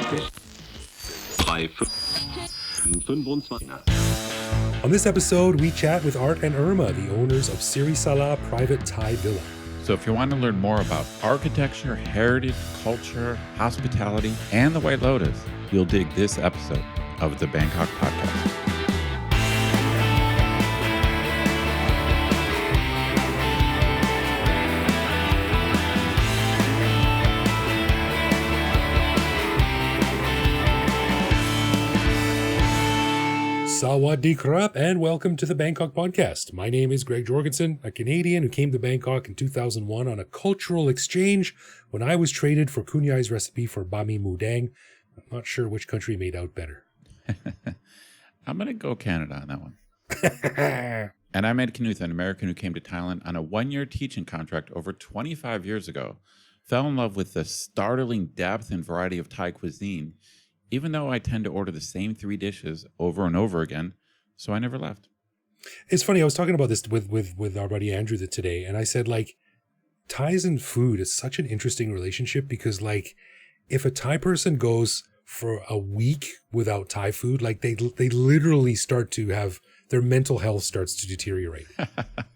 On this episode, we chat with Art and Irma, the owners of Sala private Thai villa. So if you want to learn more about architecture, heritage, culture, hospitality, and the White Lotus, you'll dig this episode of the Bangkok Podcast. Sawadee krap, and welcome to the Bangkok Podcast. My name is Greg Jorgensen, a Canadian who came to Bangkok in 2001 on a cultural exchange when I was traded for Kunyai's recipe for bami mudang. I'm not sure which country made out better. I'm going to go Canada on that one. And I met Knuth, an American who came to Thailand on a one-year teaching contract over 25 years ago, fell in love with the startling depth and variety of Thai cuisine, even though I tend to order the same 3 dishes over and over again, so I never left. It's funny, I was talking about this with our buddy Andrew today, and I said, like, Thais and food is such an interesting relationship because, like, if a Thai person goes for a week without Thai food, like, they literally start to have, their mental health starts to deteriorate.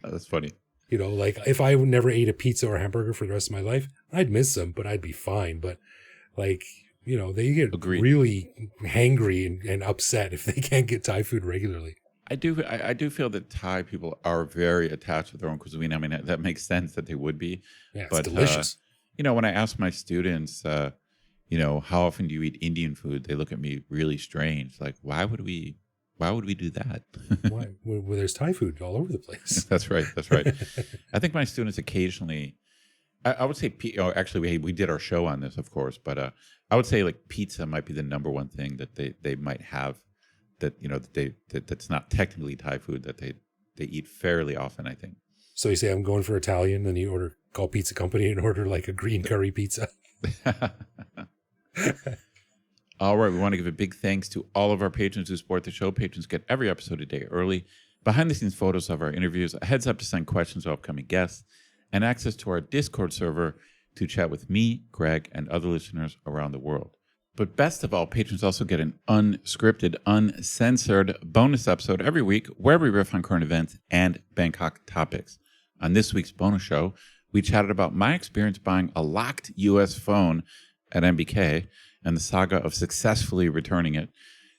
That's funny. You know, like, if I never ate a pizza or a hamburger for the rest of my life, I'd miss them, but I'd be fine. But, like, you know, they get really hangry and upset if they can't get Thai food regularly. I do feel that Thai people are very attached to their own cuisine. I mean, that makes sense that they would be. Yeah, it's delicious. You know, when I ask my students, you know, how often do you eat Indian food? They look at me really strange. Like, why would we do that? Why? Well, there's Thai food all over the place. That's right. I think my students occasionally, I would say, actually, we did our show on this, of course, but I would say like pizza might be the number one thing that they might have that, you know, that's not technically Thai food that they eat fairly often, I think. So you say, I'm going for Italian, then you call Pizza Company and order like a green curry pizza. All right. We want to give a big thanks to all of our patrons who support the show. Patrons get every episode a day early, behind-the-scenes photos of our interviews, a heads up to send questions to upcoming guests, and access to our Discord server to chat with me, Greg, and other listeners around the world. But best of all, patrons also get an unscripted, uncensored bonus episode every week where we riff on current events and Bangkok topics. On this week's bonus show, we chatted about my experience buying a locked U.S. phone at MBK and the saga of successfully returning it,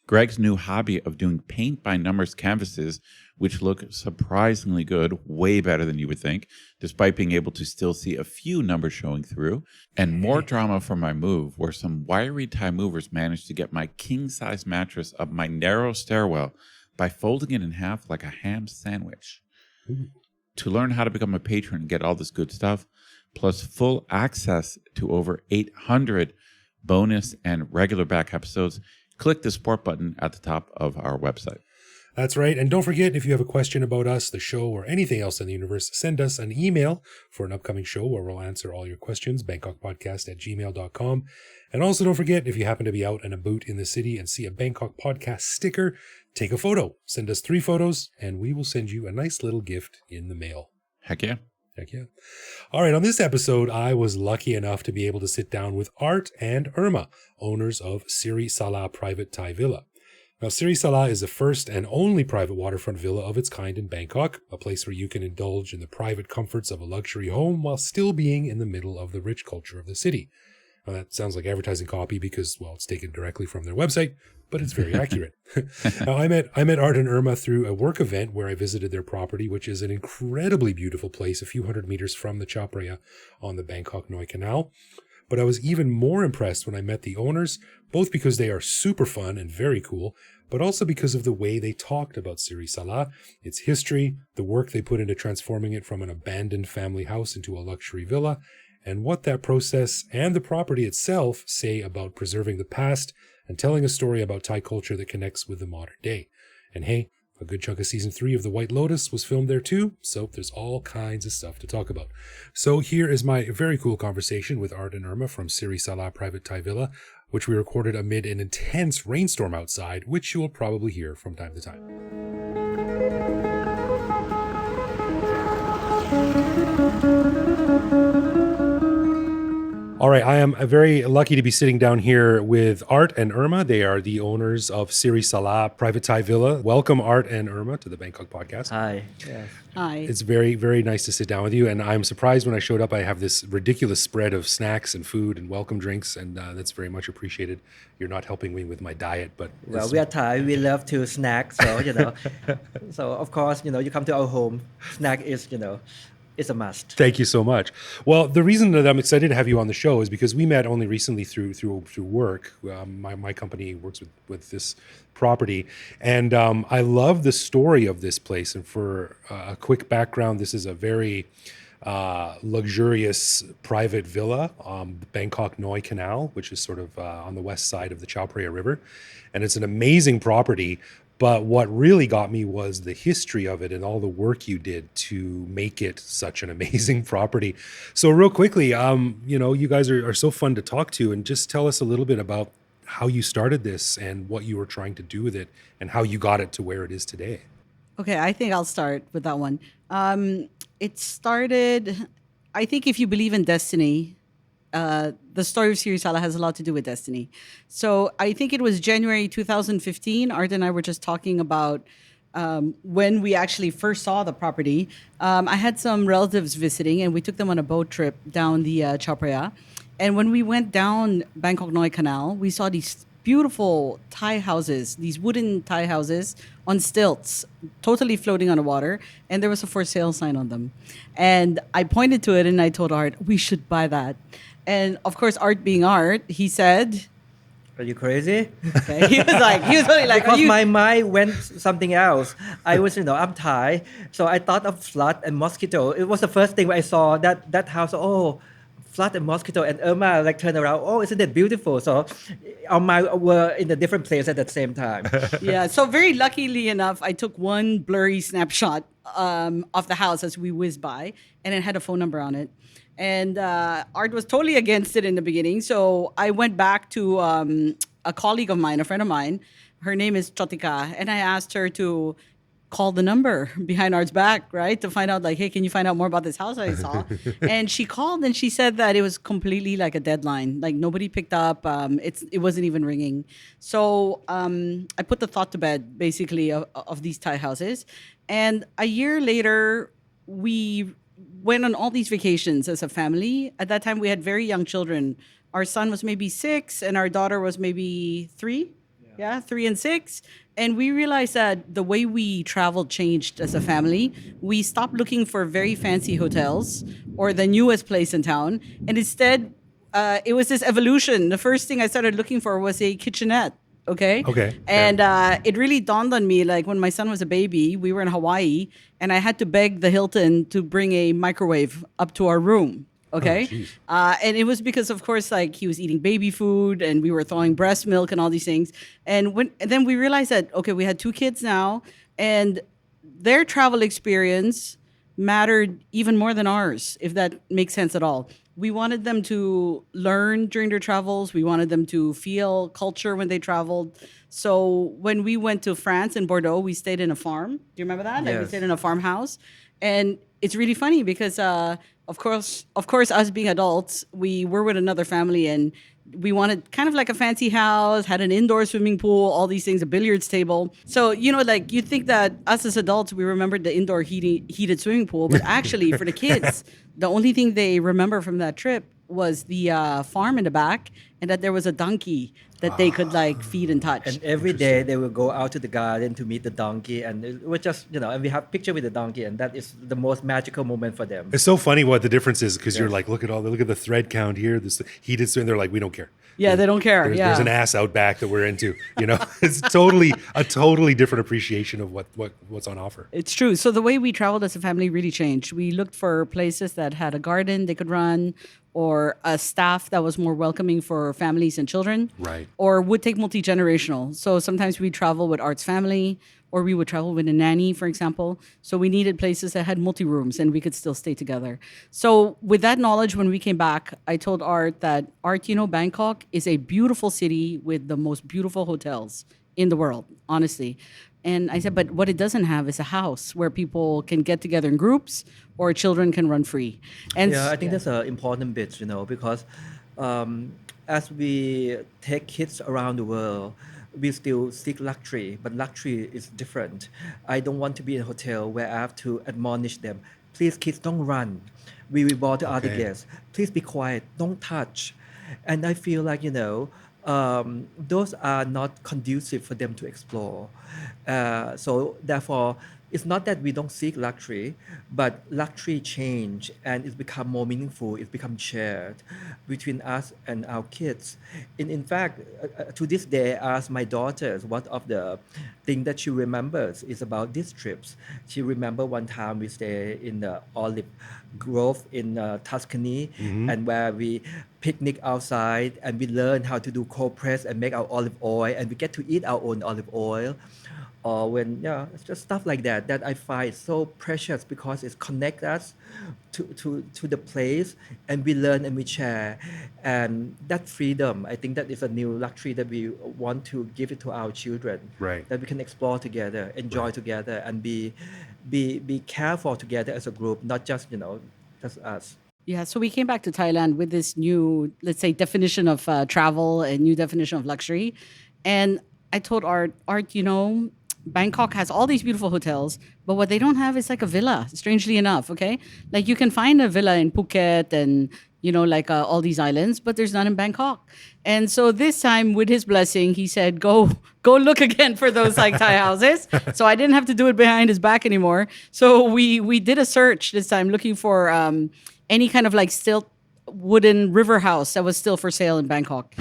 Greg's new hobby of doing paint-by-numbers canvases, which look surprisingly good, way better than you would think, despite being able to still see a few numbers showing through, and more drama from my move, where some wiry Thai movers managed to get my king-size mattress up my narrow stairwell by folding it in half like a ham sandwich. Ooh. To learn how to become a patron and get all this good stuff, plus full access to over 800 bonus and regular back episodes, click the support button at the top of our website. That's right. And don't forget, if you have a question about us, the show, or anything else in the universe, send us an email for an upcoming show where we'll answer all your questions, bangkokpodcast@gmail.com. And also don't forget, if you happen to be out and about in the city and see a Bangkok Podcast sticker, take a photo. Send us 3 photos, and we will send you a nice little gift in the mail. Heck yeah. Heck yeah. All right, on this episode, I was lucky enough to be able to sit down with Art and Irma, owners of Sala private Thai villa. Now, Sala is the first and only private waterfront villa of its kind in Bangkok, a place where you can indulge in the private comforts of a luxury home while still being in the middle of the rich culture of the city. Now, that sounds like advertising copy because, well, it's taken directly from their website, but it's very accurate. Now, I met Art and Irma through a work event where I visited their property, which is an incredibly beautiful place a few hundred meters from the Chao Phraya on the Bangkok-Noi Canal. But I was even more impressed when I met the owners, both because they are super fun and very cool, but also because of the way they talked about Sala, its history, the work they put into transforming it from an abandoned family house into a luxury villa, and what that process and the property itself say about preserving the past and telling a story about Thai culture that connects with the modern day. And hey, a good chunk of season 3 of The White Lotus was filmed there too, so there's all kinds of stuff to talk about. So here is my very cool conversation with Art and Irma from Sala private Thai villa, which we recorded amid an intense rainstorm outside, which you will probably hear from time to time. All right, I am very lucky to be sitting down here with Art and Irma. They are the owners of Siri Sala Private Thai Villa. Welcome, Art and Irma, to the Bangkok podcast. Hi. Yes. Hi. It's very, very nice to sit down with you. And I'm surprised when I showed up, I have this ridiculous spread of snacks and food and welcome drinks, and that's very much appreciated. You're not helping me with my diet, but... Well, we are Thai. We love to snack. So, so of course, you come to our home, snack is, it's a must. Thank you so much. Well, the reason that I'm excited to have you on the show is because we met only recently through work. My company works with this property, and I love the story of this place. And for a quick background, this is a very luxurious private villa, Bangkok Noi Canal, which is sort of on the west side of the Chao Phraya River, and it's an amazing property. But what really got me was the history of it and all the work you did to make it such an amazing property. So real quickly, you guys are so fun to talk to, and just tell us a little bit about how you started this and what you were trying to do with it and how you got it to where it is today. Okay, I think I'll start with that one. It started, I think if you believe in destiny, the story of Siri Sala has a lot to do with destiny. So I think it was January 2015. Art and I were just talking about when we actually first saw the property. I had some relatives visiting, and we took them on a boat trip down the Chao Phraya. And when we went down Bangkok Noi Canal, we saw these beautiful Thai houses, these wooden Thai houses on stilts, totally floating on the water. And there was a for sale sign on them. And I pointed to it and I told Art, we should buy that. And of course, Art being Art, he said, Are you crazy? okay. He was really like, Because my mind went something else. I was, I'm Thai. So I thought of flood and mosquito. It was the first thing I saw that house. Oh, flood and mosquito. And Irma turned around. Oh, isn't it beautiful? So our mind were in a different place at the same time. Yeah. So very luckily enough, I took one blurry snapshot of the house as we whizzed by, and it had a phone number on it. And Art was totally against it in the beginning. So I went back to a colleague of mine, a friend of mine. Her name is Chotika. And I asked her to call the number behind Art's back, right? To find out, hey, can you find out more about this house I saw? And she called and she said that it was completely like a deadline. Like nobody picked up. It wasn't even ringing. So I put the thought to bed, basically, of these Thai houses. And a year later, we went on all these vacations as a family. At that time, we had very young children. Our son was maybe 6 and our daughter was maybe 3. Yeah, 3 and 6. And we realized that the way we traveled changed as a family. We stopped looking for very fancy hotels or the newest place in town. And instead, it was this evolution. The first thing I started looking for was a kitchenette. Okay. And it really dawned on me, when my son was a baby, we were in Hawaii, and I had to beg the Hilton to bring a microwave up to our room. Okay. And it was because, of course, he was eating baby food, and we were throwing breast milk and all these things. And then we realized that, okay, we had 2 kids now, and their travel experience mattered even more than ours, if that makes sense at all. We wanted them to learn during their travels. We wanted them to feel culture when they traveled. So when we went to France in Bordeaux, we stayed in a farm. Do you remember that? Yes. We stayed in a farmhouse. And it's really funny because, of course, us being adults, we were with another family, and we wanted kind of like a fancy house, had an indoor swimming pool, all these things, a billiards table. So, you think that us as adults, we remembered the indoor heated swimming pool, but actually for the kids, the only thing they remember from that trip was the farm in the back, and that there was a donkey that they could feed and touch. And every day they will go out to the garden to meet the donkey, and it was just, and we have picture with the donkey, and that is the most magical moment for them. It's so funny what the difference is, because you're look at the thread count here, this heated swim. They're like, we don't care. Yeah, they don't care. There's an ass out back that we're into. It's a totally different appreciation of what's on offer. It's true. So the way we traveled as a family really changed. We looked for places that had a garden they could run, or a staff that was more welcoming for families and children. Right. Or would take multi-generational. So sometimes we'd travel with Art's family, or we would travel with a nanny, for example. So we needed places that had multi-rooms and we could still stay together. So with that knowledge, when we came back, I told Art that, Bangkok is a beautiful city with the most beautiful hotels in the world, honestly. And I said, but what it doesn't have is a house where people can get together in groups or children can run free. And I think that's an important bit, because as we take kids around the world, we still seek luxury, but luxury is different. I don't want to be in a hotel where I have to admonish them. Please, kids, don't run. We will bother other Okay. guests. Please be quiet. Don't touch. And I feel like, those are not conducive for them to explore. So therefore, it's not that we don't seek luxury, but luxury change and it's become more meaningful. It's become shared between us and our kids. In fact, to this day, I ask my daughters what of the thing that she remembers is about these trips. She remember one time we stay in the olive grove in Tuscany, and where we picnic outside and we learn how to do cold press and make our olive oil, and we get to eat our own olive oil. Or when, yeah, it's just stuff like that that I find so precious because it connects us to the place, and we learn and we share. And that freedom, I think that is a new luxury that we want to give it to our children. Right. That we can explore together, enjoy together, and be careful together as a group, not just, just us. Yeah, so we came back to Thailand with this new, let's say, definition of travel and new definition of luxury. And I told Art, Bangkok has all these beautiful hotels, but what they don't have is like a villa, strangely enough, okay? Like you can find a villa in Phuket and, all these islands, but there's none in Bangkok. And so this time, with his blessing, he said, go look again for those like Thai houses. So I didn't have to do it behind his back anymore. So we did a search this time looking for any kind of like stilt wooden river house that was still for sale in Bangkok.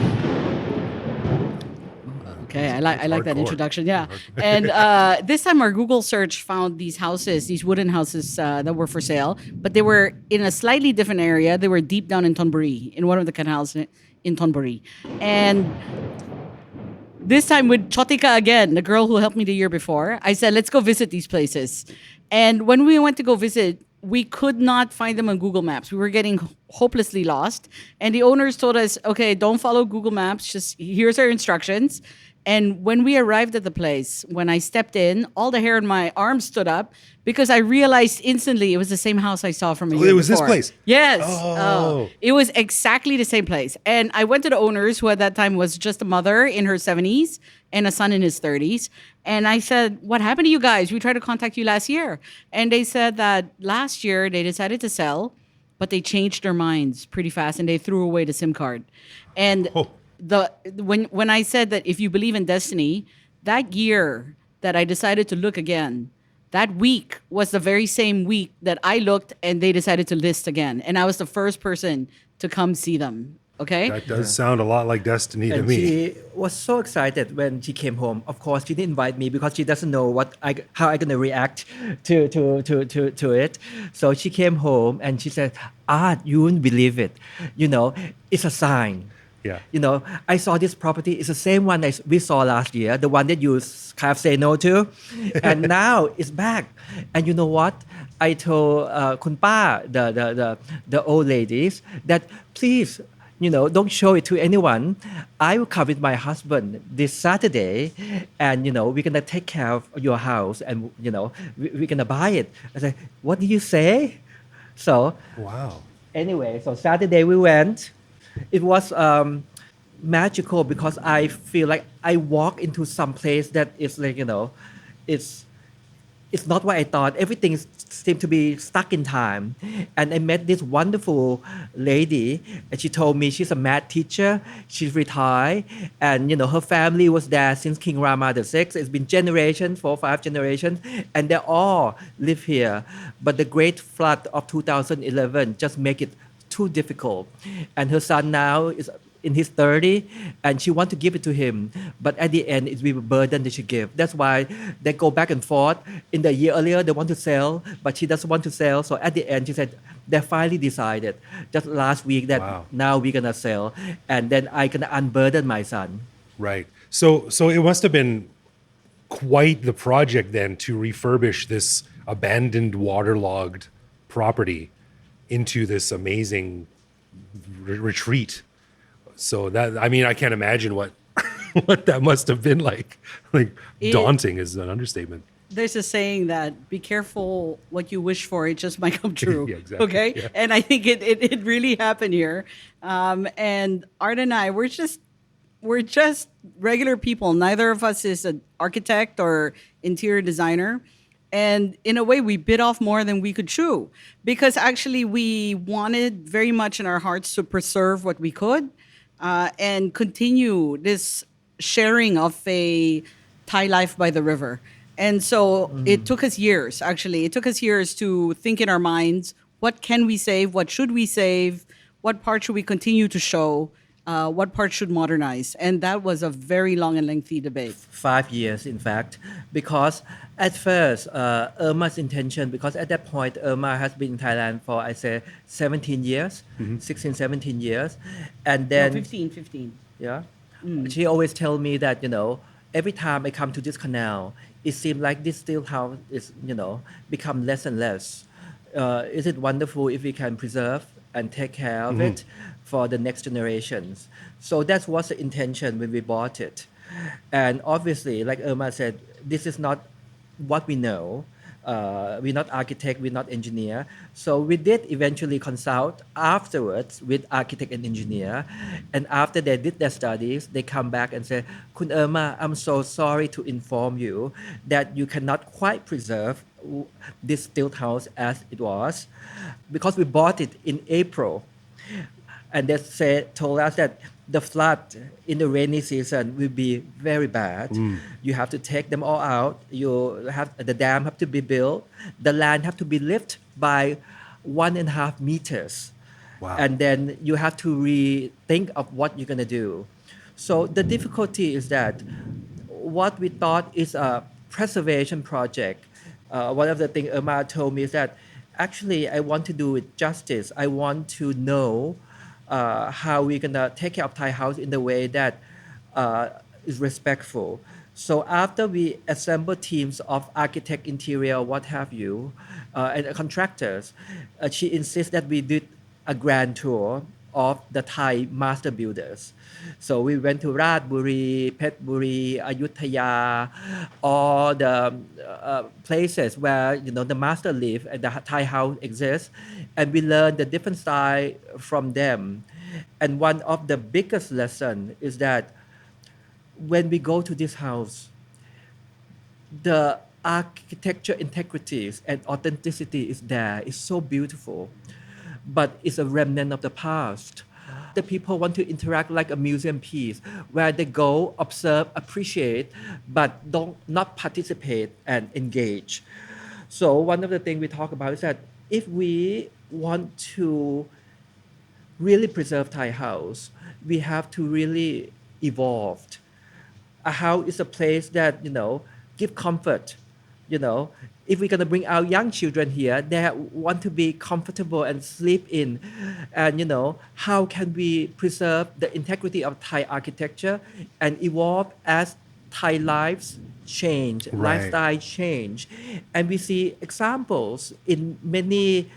Okay, I like that hardcore. introduction. Yeah, and this time our Google search found these houses, these wooden houses that were for sale, but they were in a slightly different area. They were deep down in Thonburi, in one of the canals in Thonburi, and this time with Chotika again, the girl who helped me the year before. I said, let's go visit these places, and when we went to go visit, we could not find them on Google Maps. We were getting hopelessly lost, and the owners told us, okay, don't follow Google Maps. Just here's our instructions. And when we arrived at the place, when I stepped in, all the hair on my arms stood up because I realized instantly it was the same house I saw from a year it was this before. place? Yes. Oh. It was exactly the same place. And I went to the owners, who at that time was just a mother in her 70s and a son in his 30s. And I said, what happened to you guys? We tried to contact you last year. And they said that last year they decided to sell, but they changed their minds pretty fast and they threw away the SIM card. And when I said that if you believe in destiny, that year that I decided to look again, that week was the very same week that I looked and they decided to list again. And I was the first person to come see them. Okay? That does sound a lot like destiny to And me. she was so excited when she came home. Of course, she didn't invite me because she doesn't know how I'm gonna react to it. So she came home and she said, "Art, you wouldn't believe it. It's a sign." Yeah. I saw this property. It's the same one we saw last year, the one that you kind of say no to. And now it's back. And you know what? I told Kun Pa, the old ladies, that please, don't show it to anyone. I will come with my husband this Saturday and, we're going to take care of your house and, we're going to buy it. I said, what did you say? So, Wow. anyway, so Saturday we went. It was magical because I feel like I walk into some place that is like, it's not what I thought. Everything seemed to be stuck in time. And I met this wonderful lady, and she told me she's a math teacher. She's retired, and her family was there since King Rama VI. It's been generations, 4 or 5 generations, and they all live here. But the great flood of 2011 just make it too difficult. And her son now is in his 30s, and she wants to give it to him. But at the end, it will be a burden that she give. That's why they go back and forth. In the year earlier, they want to sell, but she doesn't want to sell. So at the end, she said, they finally decided just last week that now we're going to sell. And then I'm going to unburden my son. Right. So it must have been quite the project then to refurbish this abandoned, waterlogged property into this amazing retreat. So I can't imagine what what that must have been like. Daunting is an understatement. there's a saying that be careful what you wish for, it just might come true. Yeah, exactly. Okay. Yeah. And I think it really happened here. And Art and I, we're just regular people. Neither of us is an architect or interior designer. And in a way, we bit off more than we could chew because actually we wanted very much in our hearts to preserve what we could and continue this sharing of a Thai life by the river. And so it took us years, actually. It took us years to think in our minds, what can we save? What should we save? What part should we continue to show? What part should modernize? And that was a very long and lengthy debate. 5 years, in fact, because at first, Irma's intention, because at that point, Irma has been in Thailand for, I say, 17 years, 16, 17 years. And No, then, 15. yeah, she always tell me that, every time I come to this canal, it seems like this still house is, become less and less. Is it wonderful if we can preserve and take care of it for the next generations? So that was the intention when we bought it. And obviously, like Irma said, this is not what we know. We're not architect, we're not engineer. So we did eventually consult afterwards with architect and engineer. And after they did their studies, they come back and say, Kun Irma, I'm so sorry to inform you that you cannot quite preserve this stilt house as it was, because we bought it in April. And they told us that the flood in the rainy season will be very bad. You have to take them all out. The dam have to be built. The land have to be lifted by 1.5 meters. Wow. And then you have to rethink of what you're going to do. So the difficulty is that what we thought is a preservation project, one of the things Irma told me is that actually I want to do it justice. I want to know how we're going to take care of Thai house in the way that is respectful. So after we assemble teams of architect, interior, what have you, and contractors, she insists that we did a grand tour of the Thai master builders. So we went to Ratburi, Phetburi, Ayutthaya, all the places where the master live and the Thai house exists, and we learned the different style from them. And one of the biggest lesson is that when we go to this house, the architecture integrity and authenticity is there. It's so beautiful, but it's a remnant of the past. The people want to interact like a museum piece where they go, observe, appreciate, but not participate and engage. So one of the things we talk about is that if we want to really preserve Thai house, we have to really evolve. A house is a place that, give comfort. If we're going to bring our young children here, they want to be comfortable and sleep in. And, how can we preserve the integrity of Thai architecture and evolve as Thai lives change, lifestyle change. And we see examples in many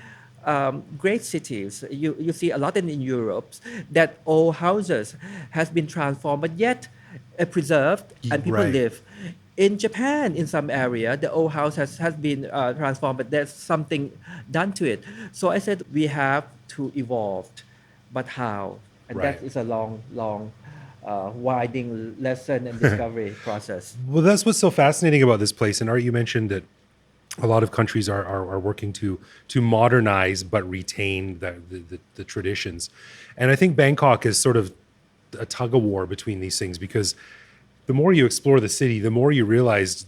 great cities. You see a lot in Europe that old houses has been transformed, but yet preserved and people live. In Japan, in some area, the old house has been transformed, but there's something done to it. So I said we have to evolve, but how? And that is a long, widening lesson and discovery process. Well, that's what's so fascinating about this place. And Art, you mentioned that a lot of countries are working to modernize but retain the traditions. And I think Bangkok is sort of a tug of war between these things, because the more you explore the city, the more you realize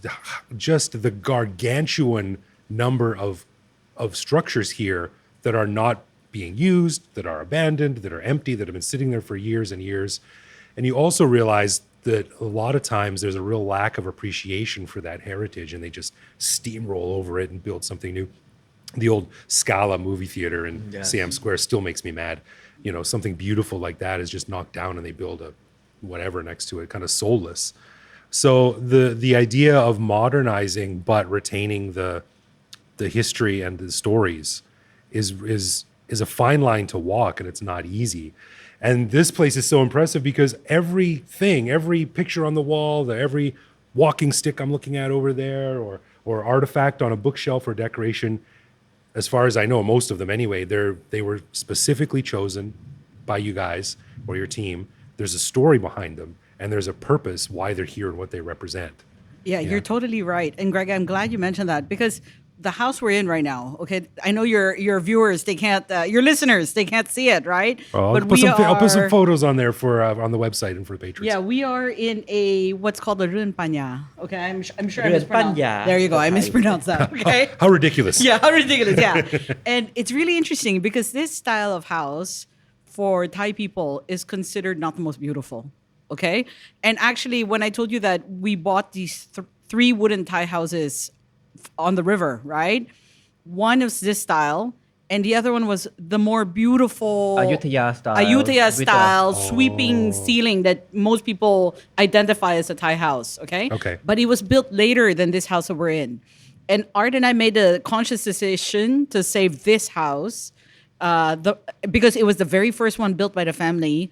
just the gargantuan number of structures here that are not being used, that are abandoned, that are empty, that have been sitting there for years and years. And you also realize that a lot of times there's a real lack of appreciation for that heritage, and they just steamroll over it and build something new. The old Scala movie theater in Siam Square still makes me mad. Something beautiful like that is just knocked down and they build a whatever next to it, kind of soulless. So the idea of modernizing but retaining the history and the stories is a fine line to walk, and it's not easy. And this place is so impressive because every picture on the wall, every walking stick I'm looking at over there, or or artifact on a bookshelf or decoration, as far as I know, most of them anyway, they were specifically chosen by you guys or your team. There's a story behind them, and there's a purpose why they're here and what they represent. Yeah, you're totally right. And Greg, I'm glad you mentioned that because the house we're in right now, okay, I know your viewers, they can't, your listeners, they can't see it, right? Oh, I'll put some photos on there for on the website and for the patrons. Yeah, we are in a what's called a Ruenpanya. Okay, I'm sure I Ruenpanya. mispronounced. There you go, I mispronounced that. Okay. How ridiculous. Yeah, how ridiculous. Yeah. And it's really interesting because this style of house for Thai people is considered not the most beautiful. Okay. And actually, when I told you that we bought these three wooden Thai houses on the river, right? One is this style, and the other one was the more beautiful Ayutthaya style sweeping ceiling that most people identify as a Thai house. Okay. Okay. But it was built later than this house that we're in. And Art and I made a conscious decision to save this house because it was the very first one built by the family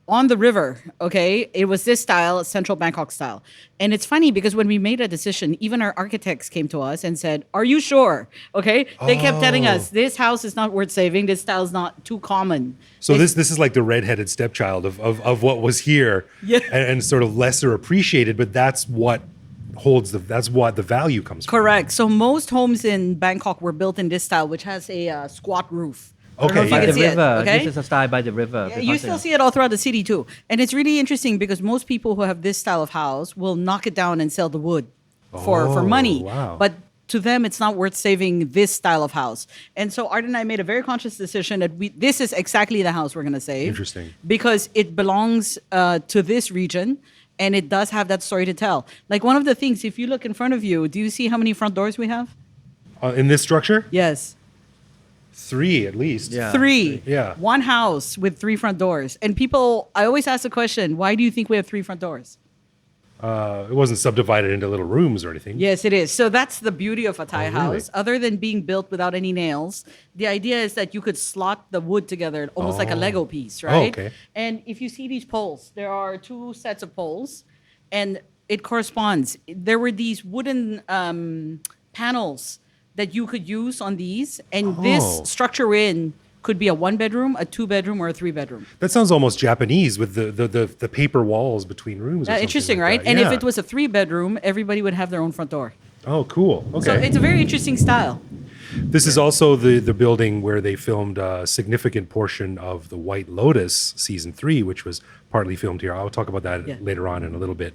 on the river, okay? It was this style, central Bangkok style. And it's funny because when we made a decision, even our architects came to us and said, are you sure? Okay? They kept telling us, this house is not worth saving. This style is not too common. So this is like the redheaded stepchild of what was here and sort of lesser appreciated, but that's what the value comes from. Correct. So most homes in Bangkok were built in this style, which has a squat roof. Okay, By the see it, river. okay? This is a style by the river. You still see it all throughout the city too. And it's really interesting because most people who have this style of house will knock it down and sell the wood for money. Wow. But to them, it's not worth saving this style of house. And so Art and I made a very conscious decision that this is exactly the house we're going to save. Interesting. Because it belongs to this region and it does have that story to tell. Like one of the things, if you look in front of you, do you see how many front doors we have? In this structure? Yes. 3 at least. Yeah. 3. Yeah. One house with 3 front doors. And people, I always ask the question, why do you think we have 3 front doors? It wasn't subdivided into little rooms or anything. Yes, it is. So that's the beauty of a Thai really? house. Other than being built without any nails, the idea is that you could slot the wood together almost like a Lego piece, right? okay. And if you see these poles, there are 2 sets of poles, and it corresponds. There were these wooden panels that you could use on these, and this structure we're in could be a 1-bedroom, a 2-bedroom, or a 3-bedroom. That sounds almost Japanese with the paper walls between rooms. Or something Interesting, like right? that. And Yeah. if it was a 3-bedroom, everybody would have their own front door. Oh, cool. Okay. So it's a very interesting style. This is also the building where they filmed a significant portion of the White Lotus season 3, which was partly filmed here. I'll talk about that later on in a little bit.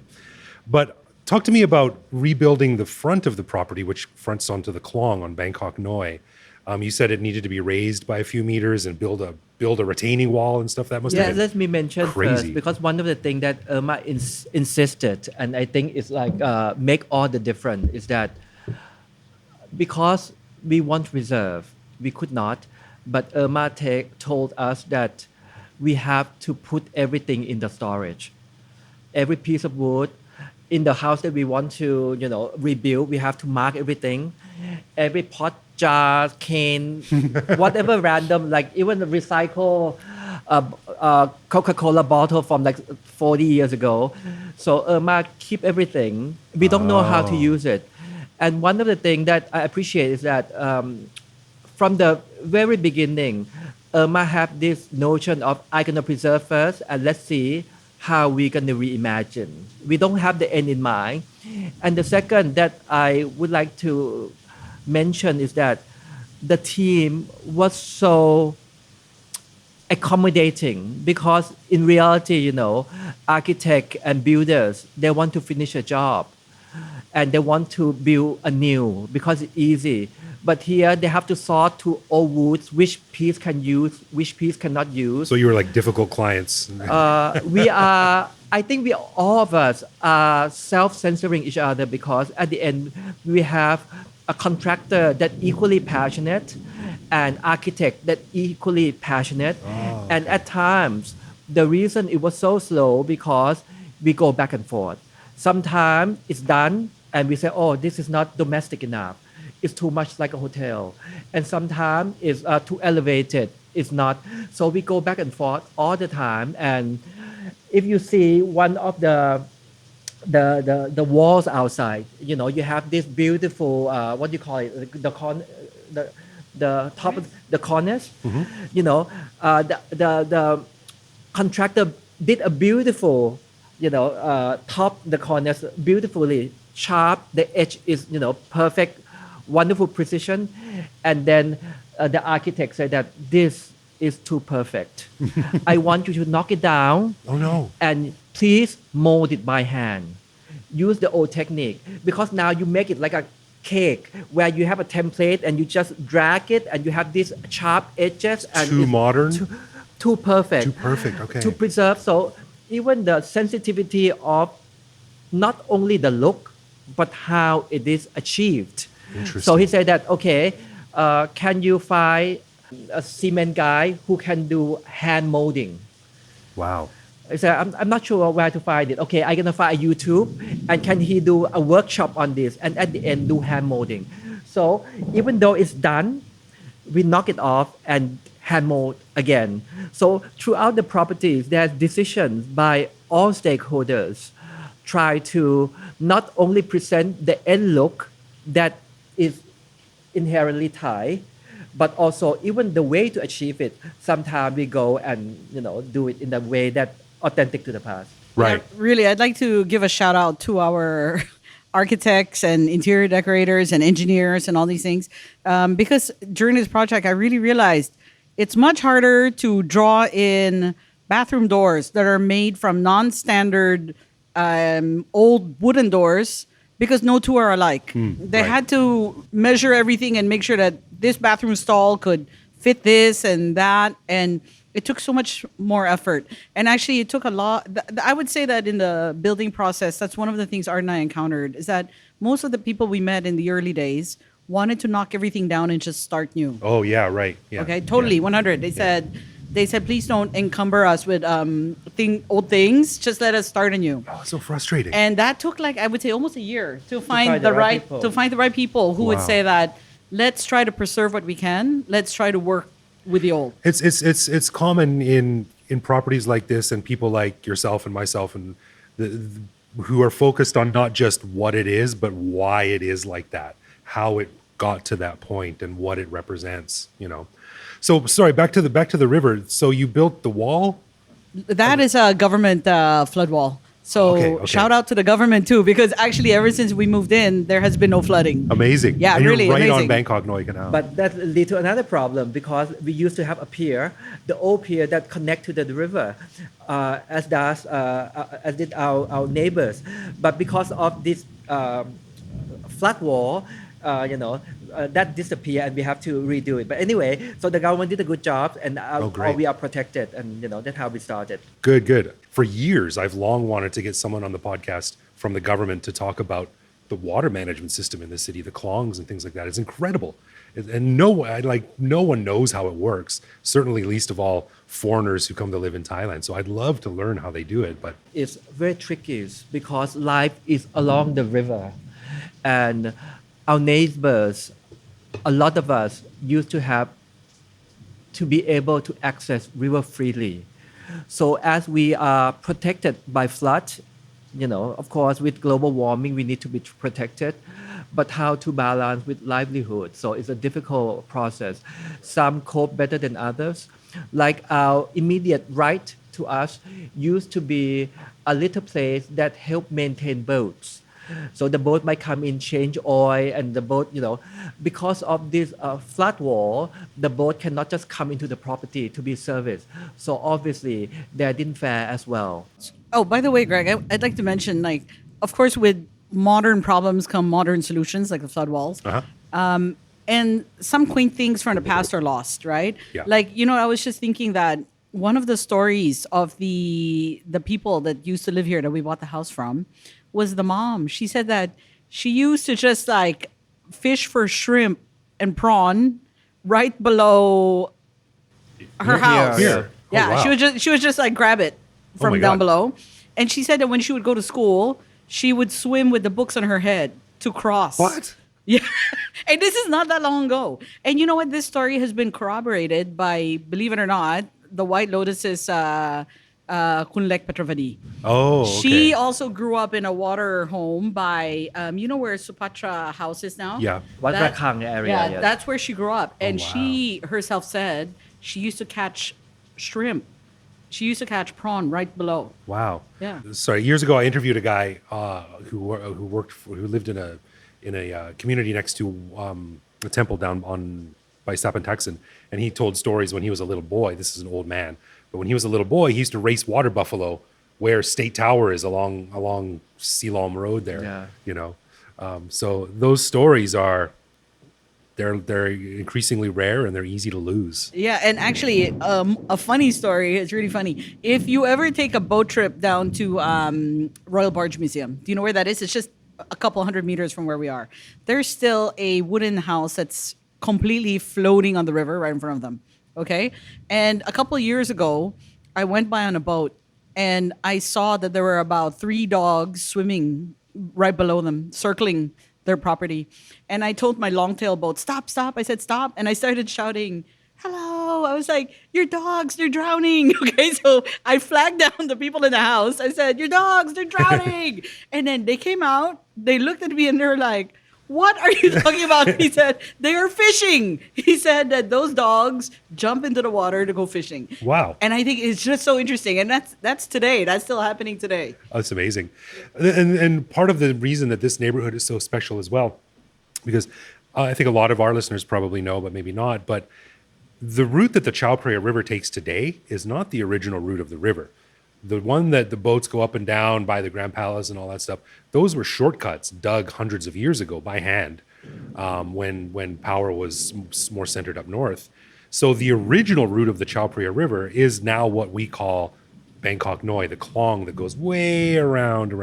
But talk to me about rebuilding the front of the property, which fronts onto the Klong on Bangkok Noi. You said it needed to be raised by a few meters and build a retaining wall and stuff. That must have been let me mention crazy. first, because one of the things that Irma insisted, and I think it's like make all the difference, is that because we want reserve, we could not, but Irma told us that we have to put everything in the storage. Every piece of wood in the house that we want to, rebuild, we have to mark everything. Every pot, jar, cane, whatever random, like even the recycle Coca-Cola bottle from like 40 years ago. So Irma keep everything. We don't know how to use it. And one of the things that I appreciate is that from the very beginning, Irma have this notion of I'm going to preserve first and let's see how we're going to reimagine. We don't have the end in mind. And the second that I would like to mention is that the team was so accommodating because in reality, architect and builders, they want to finish a job and they want to build anew because it's easy. But here they have to sort to old woods, which piece can use, which piece cannot use. So you were like difficult clients. I think all of us are self-censoring each other because at the end we have a contractor that equally passionate and architect that equally passionate. And at times, the reason it was so slow because we go back and forth. Sometimes it's done and we say, oh, this is not domestic enough. It's too much like a hotel. And sometimes it's too elevated. It's not. So we go back and forth all the time. And if you see one of the the walls outside. You have this beautiful what do you call it? The the top of the corners. You know, the contractor did a beautiful, top the corners beautifully sharp. The edge is perfect, wonderful precision, and then the architect said that this is too perfect. I want you to knock it down. Oh no. And please mold it by hand. Use the old technique because now you make it like a cake where you have a template and you just drag it and you have these sharp edges and Too it's modern? too perfect. Too perfect, okay. To preserve. So even the sensitivity of not only the look but how it is achieved. Interesting. So he said that okay, can you find a cement guy who can do hand molding? Wow. I said, I'm not sure where to find it. Okay, I'm going to find a YouTube. And can he do a workshop on this? And at the end, do hand molding. So even though it's done, we knock it off and hand mold again. So throughout the properties, there's decisions by all stakeholders try to not only present the end look that is inherently Thai, but also even the way to achieve it. Sometimes we go and do it in a way that authentic to the past. Right. Yeah, really, I'd like to give a shout out to our architects and interior decorators and engineers and all these things. Because during this project, I really realized it's much harder to draw in bathroom doors that are made from non-standard old wooden doors because no two are alike. They right. had to measure everything and make sure that this bathroom stall could fit this and that. And it took so much more effort. And actually, it took a lot. I would say that in the building process, that's one of the things Art and I encountered, is that most of the people we met in the early days wanted to knock everything down and just start new. Oh yeah, right. Yeah. Okay, totally, Yeah. 100. They said, please don't encumber us with old things. Just let us start anew. Oh, it's so frustrating. And that took I would say almost a year to find find the the right right people. to find the right people who would Wow. say that let's try to preserve what we can. Let's try to work with the old. It's common in properties like this and people like yourself and myself and who are focused on not just what it is but why it is like that, how it got to that point and what it represents. So sorry, back to the river. So you built the wall. That is a government flood wall. So Okay. shout out to the government too, because actually ever since we moved in, there has been no flooding. Amazing. Yeah, and you're really right on amazing. Bangkok Noi Canal. But that lead to another problem because we used to have a pier, the old pier that connect to the river, as did our neighbors. But because of this flood wall, that disappeared and we have to redo it. But anyway, so the government did a good job and great. we are protected, and that's how we started. Good. For years, I've long wanted to get someone on the podcast from the government to talk about the water management system in the city, the klongs and things like that. It's incredible. And no one knows how it works, certainly least of all foreigners who come to live in Thailand. So I'd love to learn how they do it. But It's very tricky because life is along the river, and our neighbors, a lot of us used to have to be able to access river freely. So as we are protected by flood, of course, with global warming, we need to be protected. But how to balance with livelihood? So it's a difficult process. Some cope better than others. Like our immediate right to us used to be a little place that helped maintain boats. So the boat might come in, change oil, and the boat, because of this flood wall, the boat cannot just come into the property to be serviced. So obviously, they didn't fare as well. Oh, by the way, Greg, I'd like to mention, of course, with modern problems come modern solutions, like the flood walls. And some quaint things from the past are lost, right? Yeah. I was just thinking that one of the stories of the people that used to live here that we bought the house from was the mom. She said that she used to just fish for shrimp and prawn right below her house. Here. Yeah, Oh, wow. she would just grab it from my down God. below. And she said that when she would go to school, she would swim with the books on her head to cross. What? Yeah. And this is not that long ago. And you know what? This story has been corroborated by, believe it or not, the White Lotus's Kunlek Petravadi. Oh, okay. She also grew up in a water home by, you know where Supatra House is now? Yeah. Wat That- Rakang area, Yeah, yes. that's where she grew up. And wow. she herself said she used to catch shrimp. She used to catch prawn right below. Wow. Yeah. Sorry. Years ago, I interviewed a guy who lived in a community next to a temple down by Sapantaxin, and he told stories when he was a little boy. This is an old man, but when he was a little boy, he used to race water buffalo where State Tower is along Silom Road there. Yeah. You know, so those stories are they're increasingly rare and they're easy to lose. Yeah, and actually, a funny story. It's really funny. If you ever take a boat trip down to Royal Barge Museum, do you know where that is? It's just a couple hundred meters from where we are. There's still a wooden house that's completely floating on the river right in front of them. Okay, and a couple of years ago, I went by on a boat and I saw that there were about 3 dogs swimming right below them, circling their property. And I told my longtail boat, stop, stop. I said, stop. And I started shouting, hello. I was like, your dogs, they're drowning. Okay, so I flagged down the people in the house. I said, your dogs, they're drowning. And then they came out, they looked at me and they're like, what are you talking about? He said, they are fishing. He said that those dogs jump into the water to go fishing. Wow. And I think it's just so interesting. And that's today. That's still happening today. Oh, that's amazing. And part of the reason that this neighborhood is so special as well, because I think a lot of our listeners probably know, but maybe not, but the route that the Chao Phraya River takes today is not the original route of the river. The one that the boats go up and down by the Grand Palace and all that stuff, those were shortcuts dug hundreds of years ago by hand when power was more centered up north. So the original route of the Chao Phraya River is now what we call Bangkok Noi, the klong that goes way around.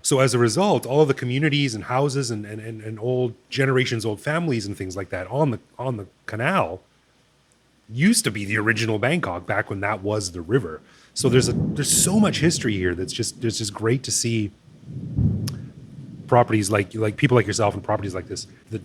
So as a result, all of the communities and houses and old generations, old families and things like that on the canal used to be the original Bangkok back when that was the river. So there's so much history here that's just great to see properties like people like yourself and properties like this that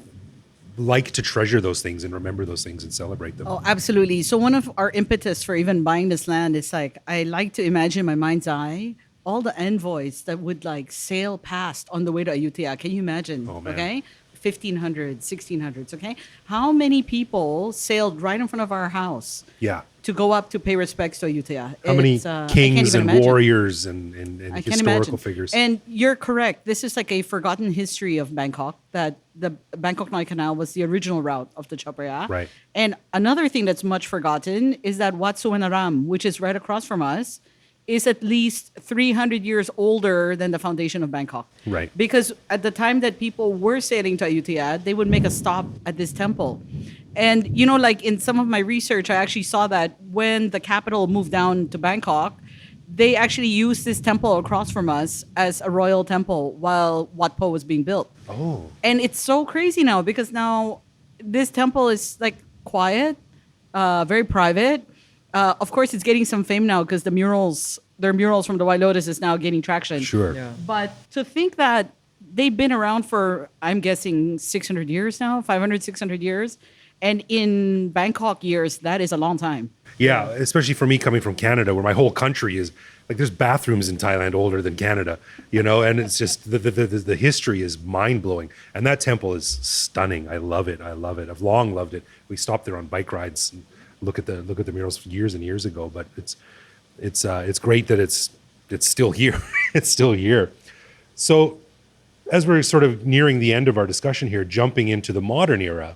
like to treasure those things and remember those things and celebrate them. Oh, absolutely. So one of our impetus for even buying this land is like, I like to imagine in my mind's eye all the envoys that would like sail past on the way to Ayutthaya. Can you imagine? Oh, man. Okay. 1500s, 1600s. Okay. How many people sailed right in front of our house Yeah. to go up to pay respects to Ayutthaya? How many I can't kings even and imagine. warriors and I can historical imagine. figures. And you're correct. This is like a forgotten history of Bangkok, that the Bangkok Noi Canal was the original route of the Chao Phraya. Right. And another thing that's much forgotten is that Wat Suwanaram, which is right across from us, is at least 300 years older than the foundation of Bangkok. Right. Because at the time that people were sailing to Ayutthaya, they would make a stop at this temple. And, you know, like in some of my research, I actually saw that when the capital moved down to Bangkok, they actually used this temple across from us as a royal temple while Wat Po was being built. Oh. And it's so crazy now because now this temple is like quiet, very private. Of course, it's getting some fame now because their murals from the White Lotus is now gaining traction. Sure. Yeah. But to think that they've been around for, I'm guessing, 600 years now, 500, 600 years. And in Bangkok years, that is a long time. Yeah, especially for me coming from Canada, where my whole country is like, there's bathrooms in Thailand older than Canada, you know, and it's just the history is mind blowing. And that temple is stunning. I love it. I've long loved it. We stopped there on bike rides and look at the murals years and years ago, but it's great that it's still here. It's still here. So as we're sort of nearing the end of our discussion here, jumping into the modern era,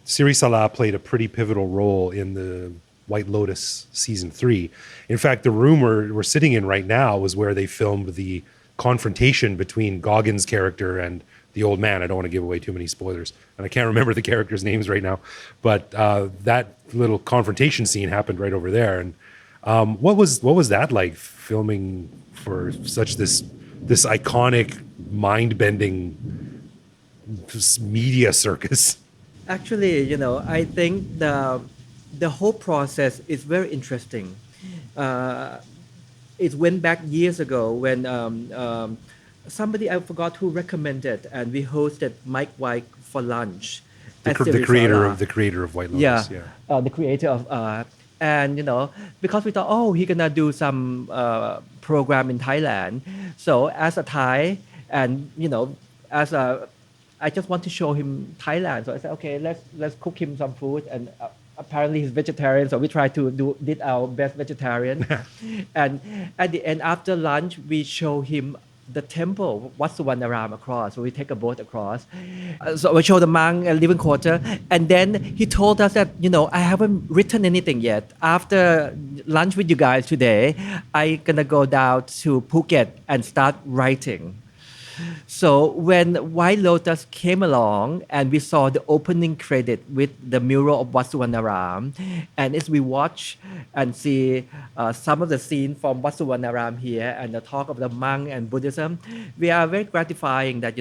Siri Sala played a pretty pivotal role in the White Lotus season 3. In fact, the room we're sitting in right now was where they filmed the confrontation between Goggins' character and the old man. I don't want to give away too many spoilers, and I can't remember the characters' names right now, but that little confrontation scene happened right over there. And what was that like, filming for such this iconic, mind-bending media circus? Actually, you know, I think the whole process is very interesting. It went back years ago when somebody, I forgot who recommended, and we hosted Mike White for lunch. The at creator Siri Sala. of White Lotus. Yeah, the creator of And because we thought, oh, he gonna do some program in Thailand. So as a Thai, and as a, I just want to show him Thailand. So I said, okay, let's cook him some food. And apparently he's vegetarian, so we tried to did our best vegetarian. And at the end, after lunch, we show him the temple, Wat Suvarnarama across. So we take a boat across. So we show the monk and living quarter. And then he told us that, I haven't written anything yet. After lunch with you guys today, I gonna go down to Phuket and start writing. So when White Lotus came along and we saw the opening credit with the mural of Wat Suvarnaram, and as we watch and see some of the scene from Wat Suvarnaram here and the talk of the monk and Buddhism, we are very gratifying that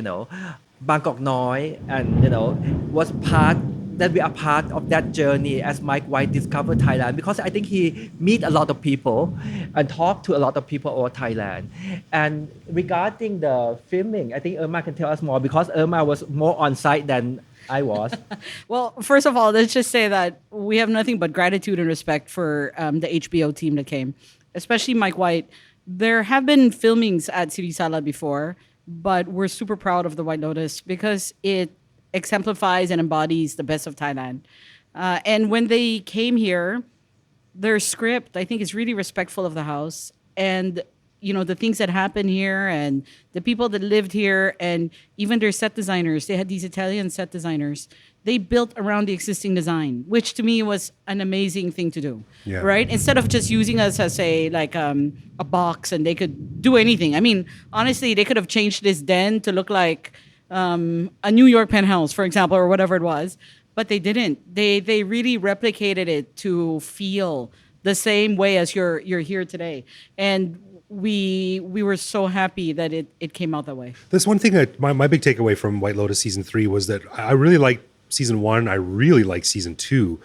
Bangkok Noi and was part that we are part of that journey as Mike White discovered Thailand, because I think he meet a lot of people and talk to a lot of people over Thailand. And regarding the filming, I think Irma can tell us more, because Irma was more on site than I was. Well, first of all, let's just say that we have nothing but gratitude and respect for the HBO team that came, especially Mike White. There have been filmings at Siri Sala before, but we're super proud of the White Lotus because it exemplifies and embodies the best of Thailand. And when they came here, their script, I think, is really respectful of the house. And, the things that happen here and the people that lived here and even their set designers, they had these Italian set designers. They built around the existing design, which to me was an amazing thing to do, right? Instead of just using us as a box and they could do anything. I mean, honestly, they could have changed this den to look like a New York penthouse, for example, or whatever it was, but they didn't. They really replicated it to feel the same way as you're here today, and we were so happy that it came out that way. That's one thing that my big takeaway from White Lotus season 3 was that I really liked season 1. I really liked season 2,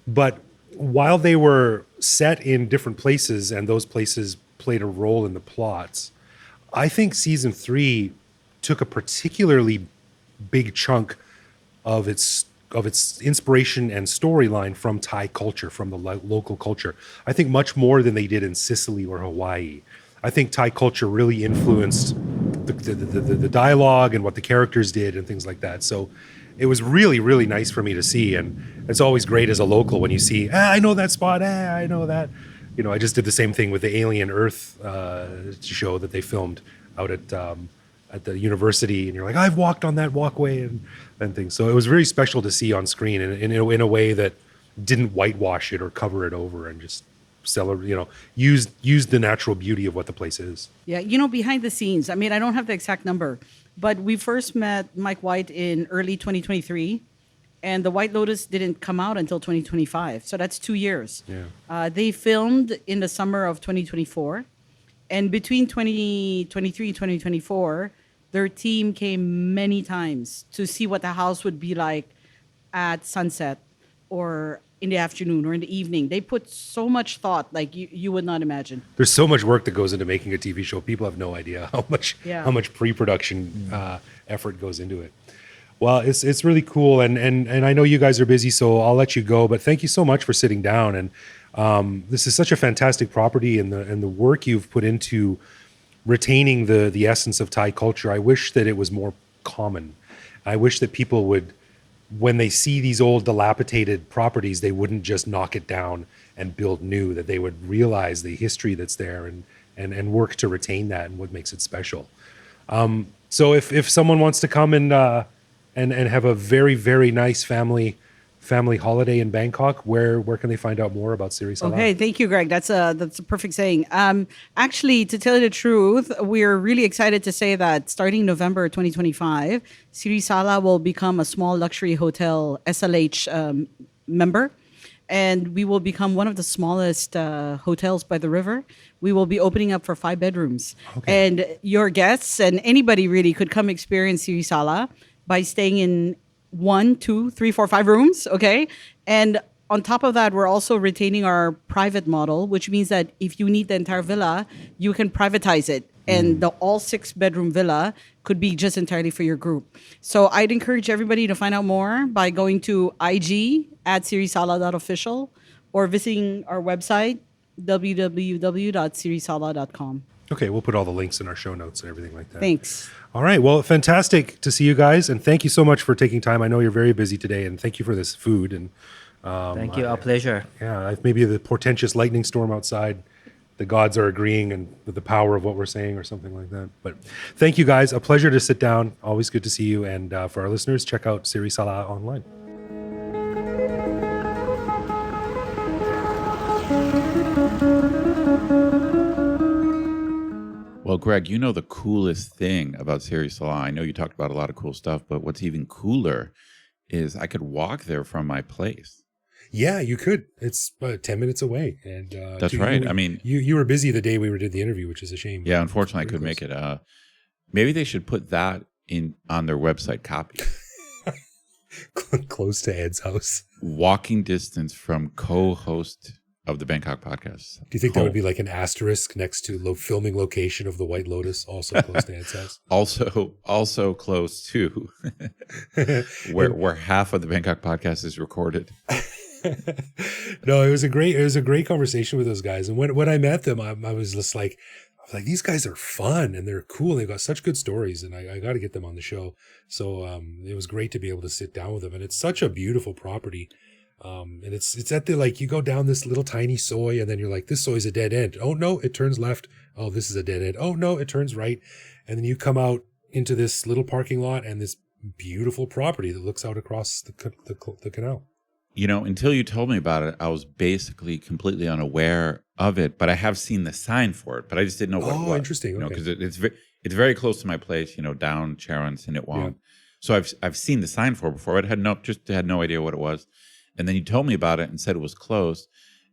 but while they were set in different places and those places played a role in the plots, I think season 3 took a particularly big chunk of its inspiration and storyline from Thai culture, from the local culture. I think much more than they did in Sicily or Hawaii. I think Thai culture really influenced the dialogue and what the characters did and things like that. So it was really, really nice for me to see. And it's always great as a local when you see, I know that spot, I know that. I just did the same thing with the Alien Earth show that they filmed out at the university, and you're like, I've walked on that walkway and things. So it was very special to see on screen in a way that didn't whitewash it or cover it over and just use the natural beauty of what the place is. Yeah, behind the scenes, I mean, I don't have the exact number, but we first met Mike White in early 2023, and the White Lotus didn't come out until 2025. So that's 2 years. Yeah. They filmed in the summer of 2024, and between 2023 and 2024, their team came many times to see what the house would be like at sunset or in the afternoon or in the evening. They put so much thought, like you would not imagine. There's so much work that goes into making a TV show. People have no idea how much pre-production effort goes into it. Well, it's really cool, and I know you guys are busy, so I'll let you go. But thank you so much for sitting down. And this is such a fantastic property, and the work you've put into retaining the essence of Thai culture. I wish that it was more common. I wish that people would, when they see these old dilapidated properties, they wouldn't just knock it down and build new, that they would realize the history that's there and work to retain that and what makes it special. So if someone wants to come and have a very, very nice family holiday in Bangkok, where can they find out more about Siri Sala? Okay, thank you, Greg. That's a perfect saying. Actually, to tell you the truth, we're really excited to say that starting November 2025, Siri Sala will become a small luxury hotel SLH member, and we will become one of the smallest hotels by the river. We will be opening up for 5 bedrooms, and your guests and anybody really could come experience Siri Sala by staying in 1, 2, 3, 4, 5 rooms, okay? And on top of that, we're also retaining our private model, which means that if you need the entire villa, you can privatize it. And the all 6-bedroom villa could be just entirely for your group. So I'd encourage everybody to find out more by going to IG at sirisala.official or visiting our website, www.sirisala.com. Okay, we'll put all the links in our show notes and everything like that. Thanks. All right. Well, fantastic to see you guys, and thank you so much for taking time. I know you're very busy today, and thank you for this food. And Thank you. Our pleasure. yeah, maybe the portentous lightning storm outside, the gods are agreeing and with the power of what we're saying or something like that. But thank you guys. A pleasure to sit down. Always good to see you. And for our listeners, check out Siri Sala online. Well, Greg, you know the coolest thing about Siri Sala. I know you talked about a lot of cool stuff, but what's even cooler is I could walk there from my place. Yeah, you could. It's 10 minutes away. And That's right. I mean, you were busy the day we did the interview, which is a shame. Yeah, unfortunately, I couldn't make it. Maybe they should put that in on their website copy. Close to Ed's house. Walking distance from co-host of the Bangkok podcast. Do you think that would be like an asterisk next to filming location of the White Lotus, also close to Ed's house? Also close to where half of the Bangkok podcast is recorded. No, it was a great conversation with those guys. And when I met them, I was just like, these guys are fun and they're cool. They've got such good stories, and I got to get them on the show. So it was great to be able to sit down with them. And it's such a beautiful property. And it's at the, you go down this little tiny soy, and then you're like, this soy's a dead end. Oh no, it turns left. Oh, this is a dead end. Oh no, it turns right. And then you come out into this little parking lot and this beautiful property that looks out across the canal. You know, until you told me about it, I was basically completely unaware of it, but I have seen the sign for it, but I just didn't know what it was. Oh, interesting. You know, Okay. because it's very close to my place, down Charon, Sinitwang. Yeah. So I've seen the sign for it before. I had no idea what it was. And then you told me about it and said it was closed.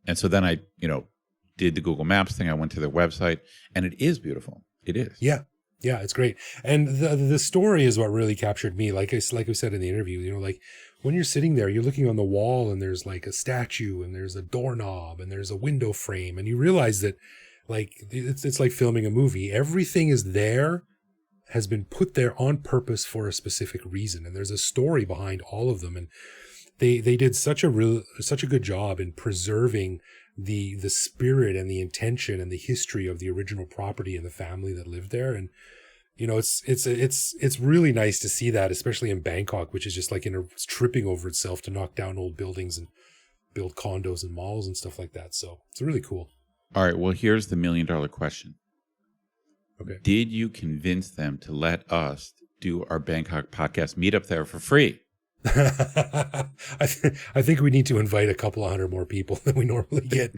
And so then I, did the Google Maps thing. I went to their website, and it is beautiful. It is. Yeah. Yeah, it's great. And the story is what really captured me. Like we said in the interview, when you're sitting there, you're looking on the wall and there's a statue and there's a doorknob and there's a window frame, and you realize that it's like filming a movie. Everything is there, has been put there on purpose for a specific reason. And there's a story behind all of them. And they did such a good job in preserving the spirit and the intention and the history of the original property and the family that lived there. And it's really nice to see that, especially in Bangkok, which is just it's tripping over itself to knock down old buildings and build condos and malls and stuff like that. So it's really cool. All right. Well, here's the $1 million question. Okay. Did you convince them to let us do our Bangkok podcast meetup there for free? I think we need to invite a couple of hundred more people than we normally get.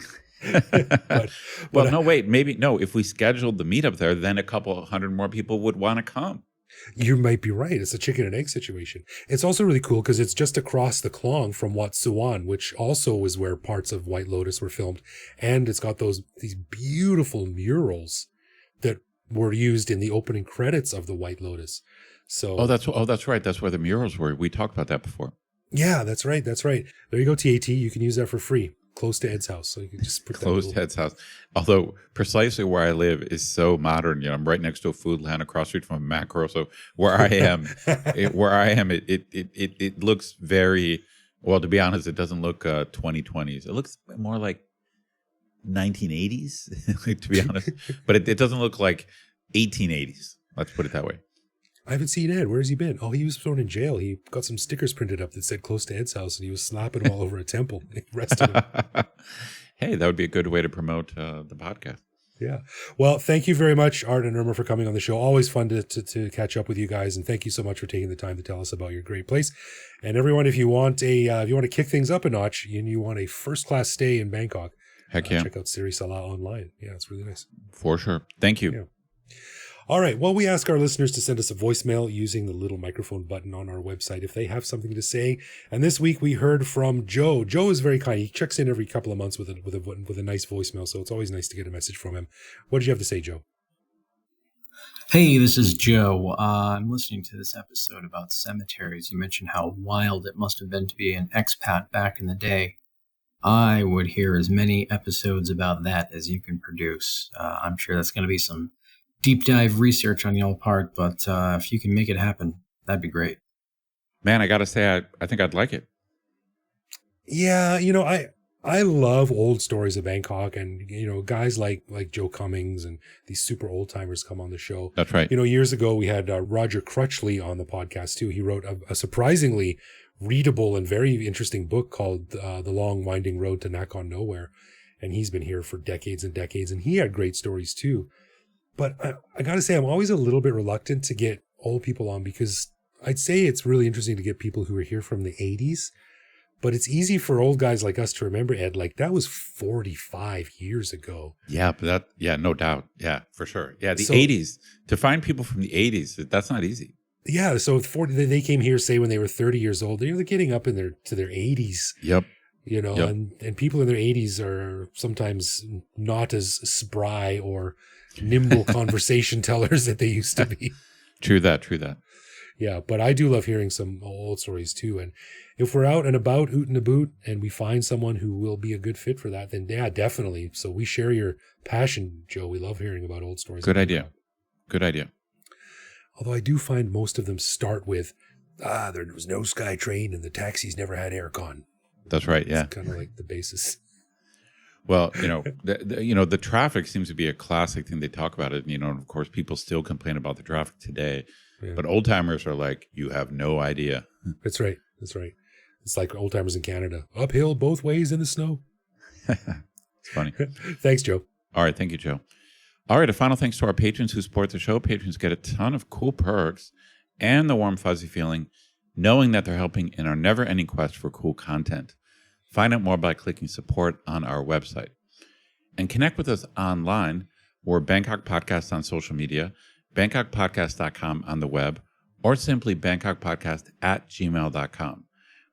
No, wait, maybe no. If we scheduled the meetup there, then a couple of hundred more people would want to come. You might be right. It's a chicken and egg situation. It's also really cool because it's just across the Klong from Wat Suan, which also was where parts of White Lotus were filmed, and it's got these beautiful murals that were used in the opening credits of the White Lotus. So that's right. That's where the murals were. We talked about that before. Yeah, that's right. There you go, TAT. You can use that for free. Close to Ed's house. So you can just put close to Ed's house. Although precisely where I live is so modern. I'm right next to a food land across the street from a macro. So where I am, it looks very, well, to be honest, it doesn't look 2020s. It looks more like 1980s, to be honest. But it doesn't look like 1880s. Let's put it that way. I haven't seen Ed. Where's he been? Oh, he was thrown in jail. He got some stickers printed up that said close to Ed's house, and he was slapping them all over a temple. They arrested him. Hey, that would be a good way to promote the podcast. Yeah. Well, thank you very much, Art and Irma, for coming on the show. Always fun to catch up with you guys, and thank you so much for taking the time to tell us about your great place. And everyone, if you want to kick things up a notch and you want a first-class stay in Bangkok, heck yeah, check out Siri Sala online. Yeah, it's really nice. For sure. Thank you. Yeah. All right. Well, we ask our listeners to send us a voicemail using the little microphone button on our website if they have something to say. And this week we heard from Joe. Joe is very kind. He checks in every couple of months with a nice voicemail, so it's always nice to get a message from him. What did you have to say, Joe? Hey, this is Joe. I'm listening to this episode about cemeteries. You mentioned how wild it must have been to be an expat back in the day. I would hear as many episodes about that as you can produce. I'm sure that's going to be some deep dive research on your part, but if you can make it happen, that'd be great. Man, I gotta say, I think I'd like it. Yeah, I love old stories of Bangkok, and guys like Joe Cummings and these super old timers come on the show. That's right. Years ago we had Roger Crutchley on the podcast too. He wrote a surprisingly readable and very interesting book called The Long Winding Road to Nakhon Nowhere, and he's been here for decades and decades, and he had great stories too. But I gotta say, I'm always a little bit reluctant to get old people on, because I'd say it's really interesting to get people who are here from the 80s. But it's easy for old guys like us to remember, Ed, like that was 45 years ago. Yeah, but no doubt. Yeah, for sure. Yeah, the 80s. To find people from the 80s, that's not easy. Yeah, so they came here, say, when they were 30 years old. They're getting up to their 80s. Yep. And people in their 80s are sometimes not as spry or nimble conversation tellers that they used to be. True that. Yeah, but I do love hearing some old stories too. And if we're out and about, oot and a boot, and we find someone who will be a good fit for that, then yeah, definitely. So we share your passion, Joe. We love hearing about old stories. Good idea. Although I do find most of them start with, there was no SkyTrain and the taxis never had aircon. That's right. Yeah. It's kind of like the basis. Well, the traffic seems to be a classic thing they talk about it. And, of course, people still complain about the traffic today. Yeah. But old timers are like, you have no idea. That's right. It's like old timers in Canada. Uphill both ways in the snow. It's funny. Thanks, Joe. All right. Thank you, Joe. All right. A final thanks to our patrons who support the show. Patrons get a ton of cool perks and the warm, fuzzy feeling knowing that they're helping in our never-ending quest for cool content. Find out more by clicking support on our website. And connect with us online. We're Bangkok Podcast on social media, BangkokPodcast.com on the web, or simply BangkokPodcast@gmail.com.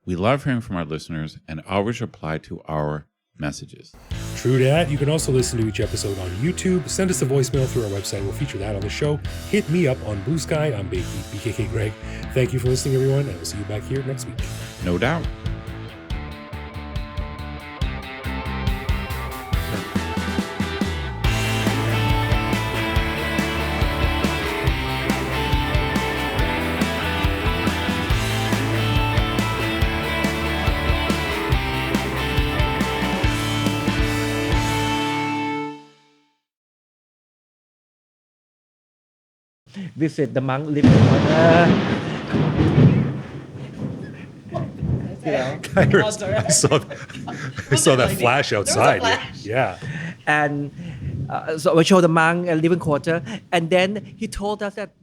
We love hearing from our listeners and always reply to our messages. True that. You can also listen to each episode on YouTube. Send us a voicemail through our website. We'll feature that on the show. Hit me up on Blue Sky. I'm BKK Greg. Thank you for listening, everyone, and we'll see you back here next week. No doubt. Visit the monk living water. I saw that flash outside. Yeah. And so we showed the monk a living quarter, and then he told us that